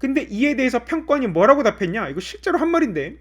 근데 이에 대해서 평가원이 뭐라고 답했냐? 이거 실제로 한 말인데.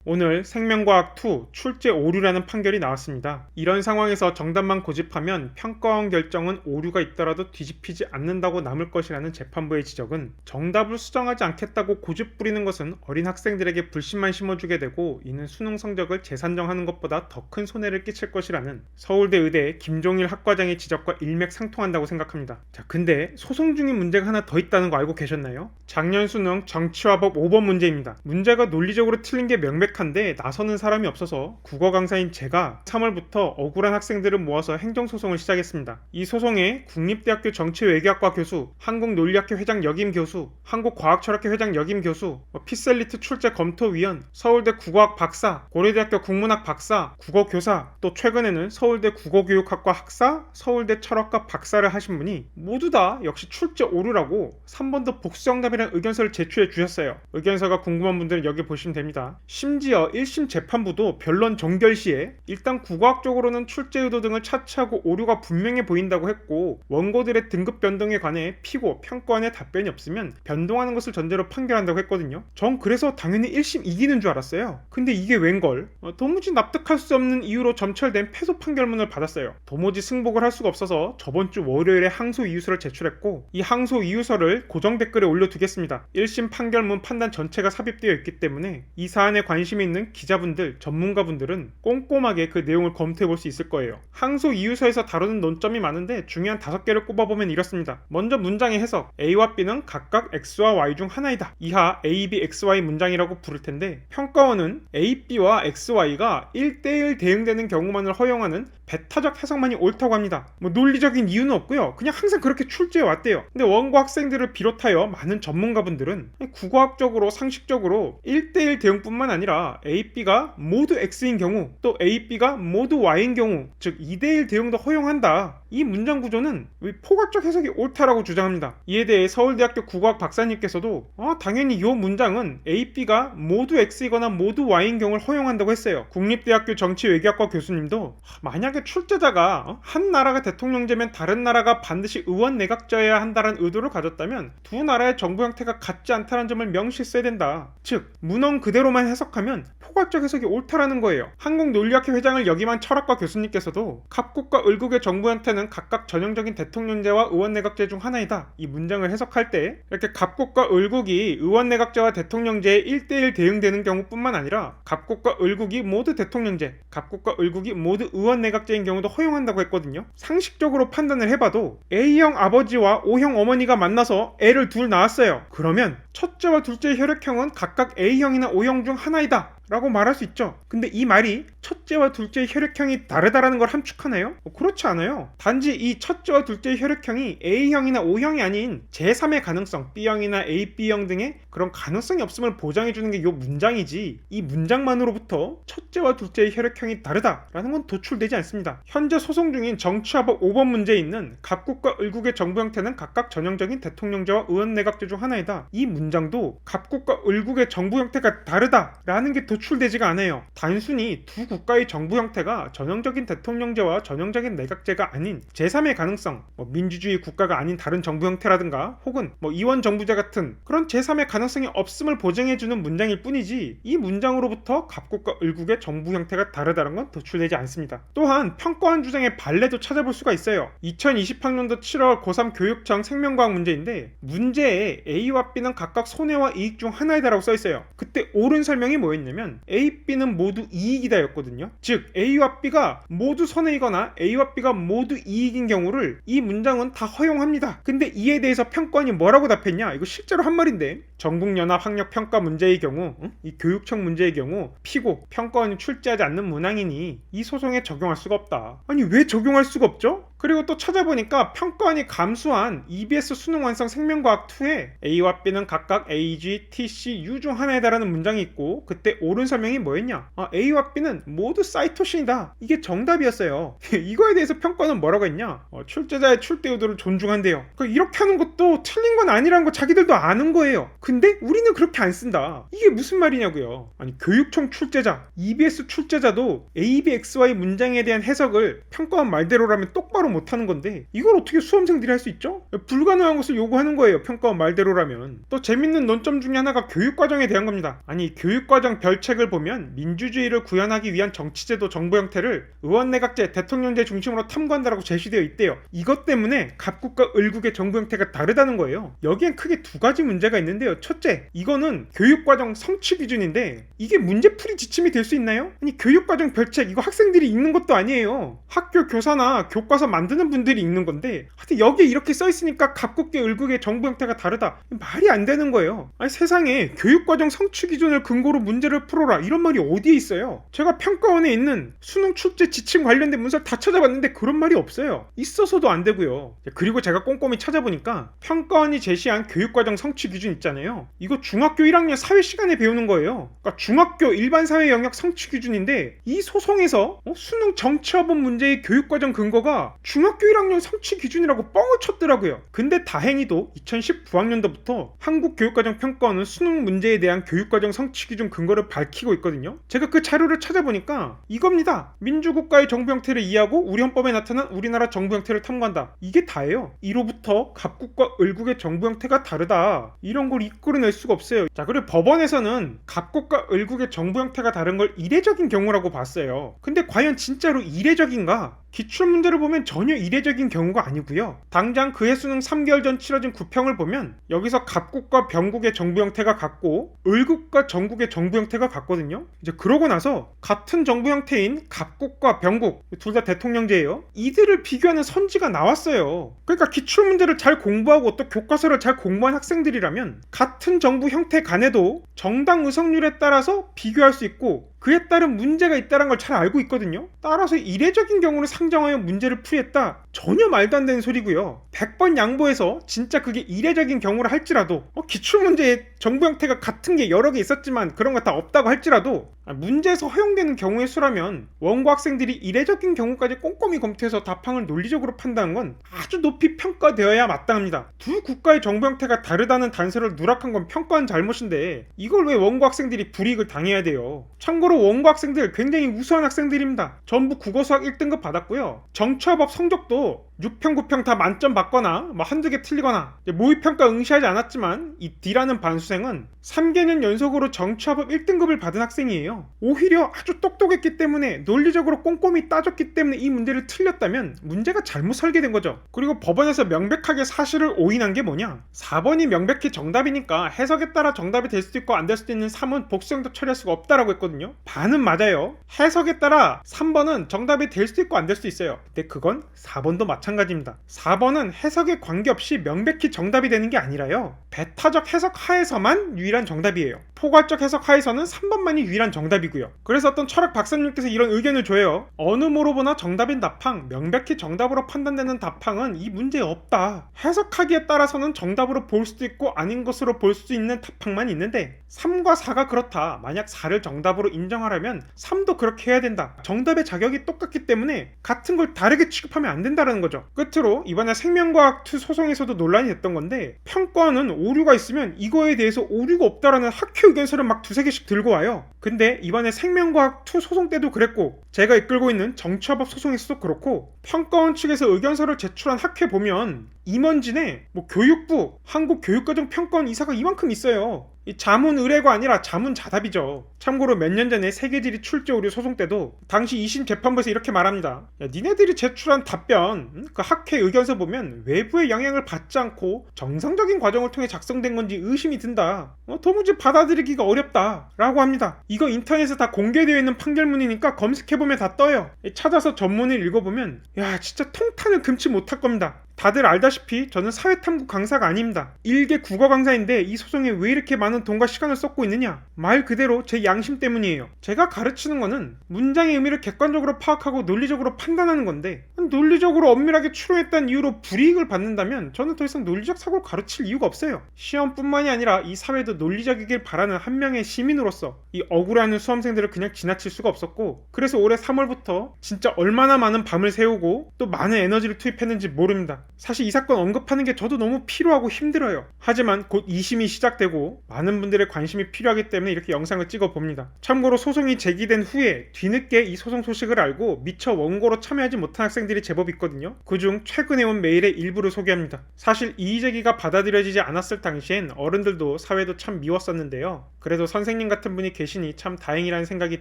오늘 생명과학2 출제 오류라는 판결이 나왔습니다. 이런 상황에서 정답만 고집하면 평가원 결정은 오류가 있더라도 뒤집히지 않는다고 남을 것이라는 재판부의 지적은 정답을 수정하지 않겠다고 고집 부리는 것은 어린 학생들에게 불신만 심어주게 되고 이는 수능 성적을 재산정하는 것보다 더 큰 손해를 끼칠 것이라는 서울대 의대 김종일 학과장의 지적과 일맥상통한다고 생각합니다. 자, 근데 소송 중인 문제가 하나 더 있다는 거 알고 계셨나요? 작년 수능 정치화법 5번 문제입니다. 문제가 논리적으로 틀린 게 명백한데 나서는 사람이 없어서 국어 강사인 제가 3월부터 억울한 학생들을 모아서 행정소송을 시작했습니다. 이 소송에 국립대학교 정치외교학과 교수, 한국논리학회 회장 역임 교수, 한국과학철학회 회장 역임 교수, 피셀리트 출제 검토위원, 서울대 국어학 박사, 고려대학교 국문학 박사, 국어교사, 또 최근에는 서울대 국어교육학과 학사, 서울대 철학과 박사를 하신 분이 모두 다 역시 출제 오류라고 3번도 복수정답이라는 의견서를 제출해 주셨어요. 의견서가 궁금한 분들은 여기 보시면 됩니다. 심지어 1심 재판부도 변론 종결 시에 일단 국어학적으로는 출제 의도 등을 차치하고 오류가 분명해 보인다고 했고 원고들의 등급 변동에 관해 피고 평가원의 답변이 없으면 변동하는 것을 전제로 판결한다고 했거든요. 전 그래서 당연히 1심 이기는 줄 알았어요. 근데 이게 웬걸? 도무지 납득할 수 없는 이유로 점철된 패소 판결문을 받았어요. 도무지 승복을 할 수가 없어서 저번 주 월요일에 항소 이유서를 제출했고 이 항소 이유서를 고정 댓글에 올려두겠습니다. 1심 판결문 판단 전체가 삽입되어 있기 때문에 이 사안에 관심이 있는 기자분들, 전문가분들은 꼼꼼하게 그 내용을 검토해 볼 수 있을 거예요. 항소 이유서에서 다루는 논점이 많은데 중요한 5개를 꼽아보면 이렇습니다. 먼저 문장의 해석. A와 B는 각각 X와 Y 중 하나이다. 이하 A, B, X, Y 문장이라고 부를 텐데 평가원은 A, B와 X, Y가 1대1 대응되는 경우만을 허용하는 배타적 해석만이 옳다고 합니다. 논리적인 이유는 없고요. 그냥 항상 그렇게 출제해 왔대요. 근데 원고 학생들을 비롯하여 많은 전문가분들은 국어학적으로 상식적으로 1대1 대응뿐만 아니라 A, B가 모두 X인 경우 또 A, B가 모두 Y인 경우 즉 2대1 대응도 허용한다. 이 문장 구조는 포괄적 해석이 옳다라고 주장합니다. 이에 대해 서울대학교 국어학 박사님께서도 당연히 이 문장은 A, B가 모두 X이거나 모두 Y인 경우를 허용한다고 했어요. 국립대학교 정치외교학과 교수님도 만약에 출제자가 한 나라가 대통령제면 다른 나라가 반드시 의원 내각제여야 한다는 의도를 가졌다면 두 나라의 정부 형태가 같지 않다는 점을 명시했어야 된다. 즉 문헌 그대로만 해석하면 포괄적 해석이 옳다라는 거예요. 한국논리학회 회장을 역임한 철학과 교수님께서도 각국과 을국의 정부 형태는 각각 전형적인 대통령제와 의원내각제 중 하나이다. 이 문장을 해석할 때 이렇게 각국과 을국이 의원내각제와 대통령제에 1대1 대응되는 경우뿐만 아니라 각국과 을국이 모두 대통령제, 각국과 을국이 모두 의원내각제인 경우도 허용한다고 했거든요. 상식적으로 판단을 해봐도 A형 아버지와 O형 어머니가 만나서 애를 둘 낳았어요. 그러면 첫째와 둘째의 혈액형은 각각 A형이나 O형 중 하나이다 라고 말할 수 있죠. 근데 이 말이 첫째와 둘째의 혈액형이 다르다라는 걸 함축하나요? 그렇지 않아요. 단지 이 첫째와 둘째의 혈액형이 A형이나 O형이 아닌 제3의 가능성, B형이나 AB 형 등의 그런 가능성이 없음을 보장해주는 게 이 문장이지 이 문장만으로부터 첫째와 둘째의 혈액형이 다르다라는 건 도출되지 않습니다. 현재 소송 중인 정치화법 5번 문제에 있는 각국과 을국의 정부 형태는 각각 전형적인 대통령제와 의원내각제 중 하나이다. 이 문장도 각국과 을국의 정부 형태가 다르다라는 게 도출되지가 않아요. 단순히 두 국가의 정부 형태가 전형적인 대통령제와 전형적인 내각제가 아닌 제3의 가능성, 민주주의 국가가 아닌 다른 정부 형태라든가 혹은 이원 정부제 같은 그런 제3의 가능성이 없음을 보증해주는 문장일 뿐이지 이 문장으로부터 각국과 을국의 정부 형태가 다르다는 건 도출되지 않습니다. 또한 평가원 주장의 반례도 찾아볼 수가 있어요. 2020학년도 7월 고3 교육청 생명과학 문제인데 문제에 A와 B는 각각 손해와 이익 중 하나이다라고 써있어요. 그때 옳은 설명이 뭐였냐면 A, B는 모두 이익이다 였거든요. 즉 A와 B가 모두 손해이거나 A와 B가 모두 이익인 경우를 이 문장은 다 허용합니다. 근데 이에 대해서 평가원이 뭐라고 답했냐? 이거 실제로 한 말인데 전국연합학력평가 문제의 경우 이 교육청 문제의 경우 피고 평가원이 출제하지 않는 문항이니 이 소송에 적용할 수가 없다. 아니 왜 적용할 수가 없죠? 그리고 또 찾아보니까 평가원이 감수한 EBS 수능 완성 생명과학 2에 A와 B는 각각 A, G, T, C, U 중 하나이다라는 문장이 있고 그때 옳은 설명이 뭐였냐? A와 B는 모두 사이토신이다. 이게 정답이었어요. 이거에 대해서 평가원은 뭐라고 했냐? 출제자의 출제 의도를 존중한대요. 이렇게 하는 것도 틀린 건 아니라는 거 자기들도 아는 거예요. 근데 우리는 그렇게 안 쓴다. 이게 무슨 말이냐고요. 아니 교육청 출제자, EBS 출제자도 A, B, X, Y 문장에 대한 해석을 평가원 말대로라면 똑바로 평가로 못하는 건데 이걸 어떻게 수험생들이 할 수 있죠? 불가능한 것을 요구하는 거예요. 평가원 말대로라면. 또 재밌는 논점 중에 하나가 교육과정에 대한 겁니다. 아니 교육과정 별책을 보면 민주주의를 구현하기 위한 정치제도 정부 형태를 의원내각제 대통령제 중심으로 탐구한다라고 제시되어 있대요. 이것 때문에 갑국과 을국의 정부 형태가 다르다는 거예요. 여기엔 크게 두 가지 문제가 있는데요. 첫째, 이거는 교육과정 성취 기준인데 이게 문제풀이 지침이 될 수 있나요? 아니 교육과정 별책 이거 학생들이 읽는 것도 아니에요. 학교 교사나 교과서 만드는 분들이 읽는 건데 하여튼 여기에 이렇게 써있으니까 갑국계 을국의 정부 형태가 다르다. 말이 안 되는 거예요. 아니 세상에 교육과정 성취 기준을 근거로 문제를 풀어라 이런 말이 어디에 있어요? 제가 평가원에 있는 수능 출제 지침 관련된 문서를 다 찾아봤는데 그런 말이 없어요. 있어서도 안 되고요. 그리고 제가 꼼꼼히 찾아보니까 평가원이 제시한 교육과정 성취 기준 있잖아요. 이거 중학교 1학년 사회 시간에 배우는 거예요. 그러니까 중학교 일반 사회 영역 성취 기준인데 이 소송에서 수능 정치화본 문제의 교육과정 근거가 중학교 1학년 성취 기준이라고 뻥을 쳤더라고요. 근데 다행히도 2019학년도부터 한국교육과정평가원은 수능 문제에 대한 교육과정 성취 기준 근거를 밝히고 있거든요. 제가 그 자료를 찾아보니까 이겁니다. 민주국가의 정부 형태를 이해하고 우리 헌법에 나타난 우리나라 정부 형태를 탐구한다. 이게 다예요. 이로부터 갑국과 을국의 정부 형태가 다르다. 이런 걸 이끌어낼 수가 없어요. 자, 그리고 법원에서는 갑국과 을국의 정부 형태가 다른 걸 이례적인 경우라고 봤어요. 근데 과연 진짜로 이례적인가? 기출문제를 보면 전혀 이례적인 경우가 아니고요. 당장 그해 수능 3개월 전 치러진 구평을 보면 여기서 갑국과 병국의 정부 형태가 같고 을국과 정국의 정부 형태가 같거든요. 이제 그러고 나서 같은 정부 형태인 갑국과 병국 둘 다 대통령제예요. 이들을 비교하는 선지가 나왔어요. 그러니까 기출문제를 잘 공부하고 또 교과서를 잘 공부한 학생들이라면 같은 정부 형태 간에도 정당 의석률에 따라서 비교할 수 있고 그에 따른 문제가 있다는 걸 잘 알고 있거든요. 따라서 이례적인 경우를 상정하여 문제를 풀이했다. 전혀 말도 안 되는 소리고요. 100번 양보해서 진짜 그게 이례적인 경우를 할지라도 기출문제에 정부 형태가 같은 게 여러 개 있었지만 그런 거 다 없다고 할지라도 문제에서 허용되는 경우의 수라면 원고 학생들이 이례적인 경우까지 꼼꼼히 검토해서 답항을 논리적으로 판단한 건 아주 높이 평가되어야 마땅합니다. 두 국가의 정부 형태가 다르다는 단서를 누락한 건 평가원 잘못인데 이걸 왜 원고 학생들이 불이익을 당해야 돼요? 참고로 원고 학생들 굉장히 우수한 학생들입니다. 전부 국어수학 1등급 받았고요. 정치화법 성적도 6평, 9평 다 만점 받거나 한두 개 틀리거나 모의평가 응시하지 않았지만 이 D라는 반수생은 3개년 연속으로 정치화법 1등급을 받은 학생이에요. 오히려 아주 똑똑했기 때문에 논리적으로 꼼꼼히 따졌기 때문에 이 문제를 틀렸다면 문제가 잘못 설계된 거죠. 그리고 법원에서 명백하게 사실을 오인한 게 뭐냐? 4번이 명백히 정답이니까 해석에 따라 정답이 될 수도 있고 안 될 수도 있는 3은 복수형답 처리할 수가 없다라고 했거든요. 반은 맞아요. 해석에 따라 3번은 정답이 될 수도 있고 안 될 수도 있어요. 근데 그건 4번도 마찬가지입니다. 4번은 해석에 관계없이 명백히 정답이 되는 게 아니라요. 배타적 해석 하에서만 유일한 정답이에요. 포괄적 해석 하에서는 3번만이 유일한 정답이고요. 그래서 어떤 철학 박사님께서 이런 의견을 줘요. 어느 모로 보나 정답인 답항, 명백히 정답으로 판단되는 답항은 이 문제에 없다. 해석하기에 따라서는 정답으로 볼 수도 있고 아닌 것으로 볼 수도 있는 답항만 있는데 3과 4가 그렇다. 만약 4를 정답으로 인정하려면 3도 그렇게 해야 된다. 정답의 자격이 똑같기 때문에 같은 걸 다르게 취급하면 안 된다는 거죠. 끝으로 이번에 생명과학2 소송에서도 논란이 됐던 건데 평가원은 오류가 있으면 이거에 대해서 오류가 없다라는 학회 의견서를 막 두세 개씩 들고 와요. 근데 이번에 생명과학2 소송 때도 그랬고 제가 이끌고 있는 정치화법 소송에서도 그렇고 평가원 측에서 의견서를 제출한 학회 보면 임원진에 교육부, 한국교육과정평가원 이사가 이만큼 있어요. 이 자문 의뢰가 아니라 자문 자답이죠. 참고로 몇 년 전에 세계지리 출제 오류 소송 때도 당시 2심 재판부에서 이렇게 말합니다. 야, 니네들이 제출한 답변, 그 학회 의견서 보면 외부의 영향을 받지 않고 정상적인 과정을 통해 작성된 건지 의심이 든다. 도무지 받아들이기가 어렵다 라고 합니다. 이거 인터넷에 다 공개되어 있는 판결문이니까 검색해보면 다 떠요. 찾아서 전문을 읽어보면 야 진짜 통탄을 금치 못할 겁니다. 다들 알다시피 저는 사회탐구 강사가 아닙니다. 일개 국어 강사인데 이 소송에 왜 이렇게 많은 돈과 시간을 쏟고 있느냐? 말 그대로 제 양심 때문이에요. 제가 가르치는 거는 문장의 의미를 객관적으로 파악하고 논리적으로 판단하는 건데 논리적으로 엄밀하게 추론했다는 이유로 불이익을 받는다면 저는 더 이상 논리적 사고를 가르칠 이유가 없어요. 시험뿐만이 아니라 이 사회도 논리적이길 바라는 한 명의 시민으로서 이 억울해하는 수험생들을 그냥 지나칠 수가 없었고 그래서 올해 3월부터 진짜 얼마나 많은 밤을 새우고 또 많은 에너지를 투입했는지 모릅니다. 사실 이 사건 언급하는 게 저도 너무 필요하고 힘들어요. 하지만 곧 2심이 시작되고 많은 분들의 관심이 필요하기 때문에 이렇게 영상을 찍어 봅니다. 참고로 소송이 제기된 후에 뒤늦게 이 소송 소식을 알고 미처 원고로 참여하지 못한 학생들이 제법 있거든요. 그중 최근에 온 메일의 일부를 소개합니다. 사실 이의 제기가 받아들여지지 않았을 당시엔 어른들도 사회도 참 미웠었는데요. 그래도 선생님 같은 분이 계시니 참 다행이라는 생각이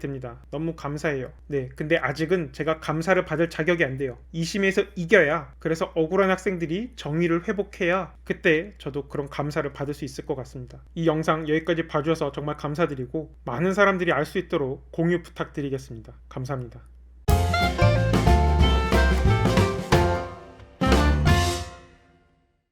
듭니다. 너무 감사해요. 네, 근데 아직은 제가 감사를 받을 자격이 안 돼요. 2심에서 이겨야, 그래서 억울한 학생들이 정의를 회복해야 그때 저도 그런 감사를 받을 수 있을 것 같습니다. 이 영상 여기까지 봐주셔서 정말 감사드리고 많은 사람들이 알 수 있도록 공유 부탁드리겠습니다. 감사합니다.